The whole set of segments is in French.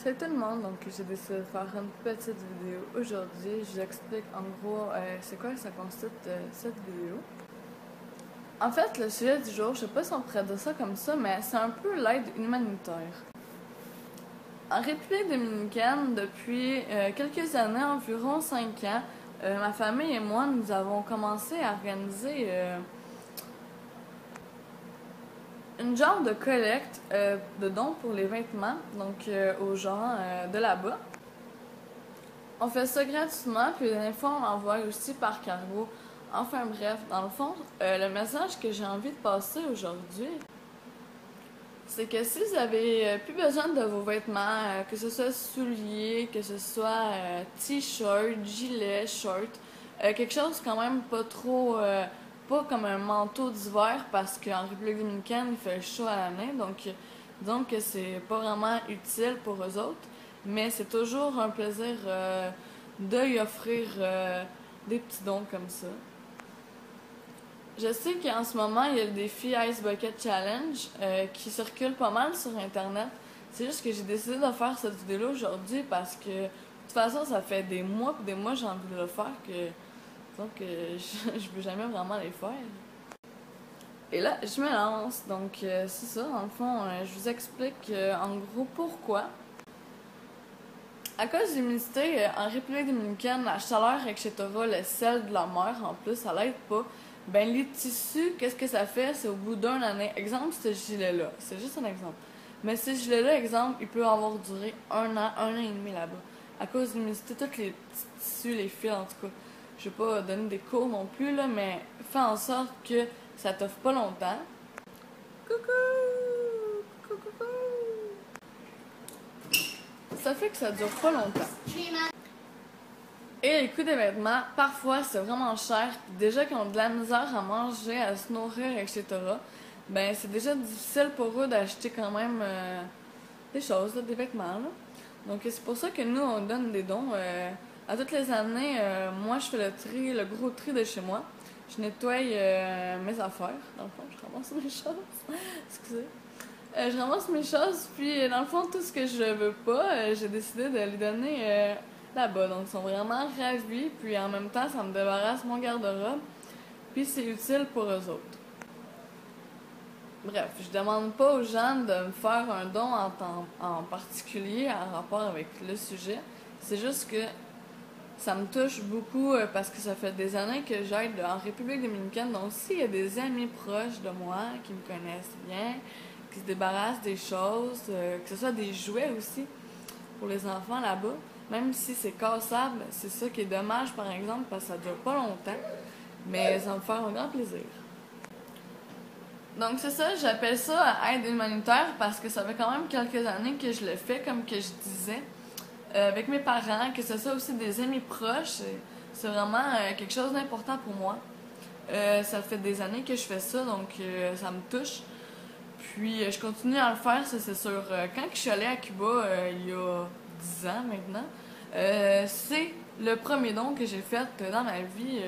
Salut tout le monde, donc j'ai décidé de faire une petite vidéo aujourd'hui. Je vous explique en gros c'est quoi ça consiste cette vidéo. En fait, le sujet du jour, je sais pas si on pourrait dire ça comme ça, mais c'est un peu l'aide humanitaire. En République dominicaine, depuis quelques années, environ 5 ans, ma famille et moi, nous avons commencé à organiser une genre de collecte de dons pour les vêtements, donc aux gens de là-bas. On fait ça gratuitement, puis des fois on l'envoie aussi par cargo. Enfin bref, dans le fond, le message que j'ai envie de passer aujourd'hui, c'est que si vous avez plus besoin de vos vêtements, que ce soit souliers, que ce soit t-shirt, gilet, short, quelque chose quand même pas trop, pas comme un manteau d'hiver parce qu'en République dominicaine il fait chaud à l'année, donc c'est pas vraiment utile pour eux autres, mais c'est toujours un plaisir de y offrir des petits dons comme ça. Je sais qu'en ce moment, il y a le défi Ice Bucket Challenge qui circule pas mal sur Internet. C'est juste que j'ai décidé de faire cette vidéo-là aujourd'hui parce que, de toute façon, ça fait des mois et des mois que j'ai envie de le faire donc je veux jamais vraiment les faire. Et là, je me lance. Donc, c'est ça, dans le fond, je vous explique en gros pourquoi. À cause de l'humidité, en République dominicaine, la chaleur, etc., le sel de la mer, en plus, ça l'aide pas. Ben, les tissus, qu'est-ce que ça fait? C'est au bout d'une année. Exemple, ce gilet-là. C'est juste un exemple. Mais ce gilet-là, exemple, il peut avoir duré un an et demi là-bas. À cause de l'humidité, tous les petits tissus, les fils, en tout cas. Je vais pas donner des cours non plus, là, mais fais en sorte que ça t'offre pas longtemps. Coucou! Coucou, coucou! Ça fait que ça dure pas longtemps. Et les coûts des vêtements, parfois c'est vraiment cher. Déjà qu'ils ont de la misère à manger, à se nourrir, etc. Ben c'est déjà difficile pour eux d'acheter quand même des choses, là, des vêtements. Là. Donc c'est pour ça que nous on donne des dons. À toutes les années, moi je fais le gros tri de chez moi. Je nettoie mes affaires. Dans le fond, je ramasse mes choses. Excusez. Je ramasse mes choses, puis dans le fond, tout ce que je veux pas, j'ai décidé de les donner là-bas. Donc, ils sont vraiment ravis, puis en même temps, ça me débarrasse mon garde-robe, puis c'est utile pour eux autres. Bref, je demande pas aux gens de me faire un don en particulier en rapport avec le sujet. C'est juste que ça me touche beaucoup parce que ça fait des années que j'aide en République dominicaine. Donc, s'il y a des amis proches de moi qui me connaissent bien, qui se débarrassent des choses, que ce soit des jouets aussi pour les enfants là-bas, même si c'est cassable, c'est ça qui est dommage par exemple parce que ça dure pas longtemps, mais ça va me faire un grand plaisir. Donc c'est ça, j'appelle ça aide humanitaire parce que ça fait quand même quelques années que je le fais, comme que je disais, avec mes parents, que ce soit aussi des amis proches, c'est vraiment quelque chose d'important pour moi. Ça fait des années que je fais ça, donc ça me touche. Puis je continue à le faire, c'est sûr. Quand je suis allée à Cuba, il y a 10 ans maintenant, c'est le premier don que j'ai fait dans ma vie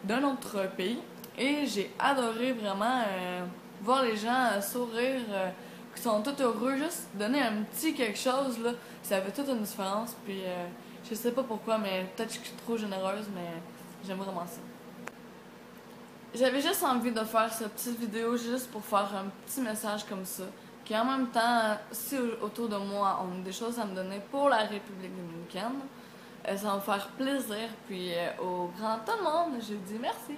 d'un autre pays. Et j'ai adoré vraiment voir les gens sourire, qui sont tout heureux. Juste donner un petit quelque chose, là, ça fait toute une différence. Puis je sais pas pourquoi, mais peut-être que je suis trop généreuse, mais j'aime vraiment ça. J'avais juste envie de faire cette petite vidéo juste pour faire un petit message comme ça. Qui en même temps, si autour de moi on a des choses à me donner pour la République dominicaine, ça va me faire plaisir. Puis au grand tout le monde, je dis merci.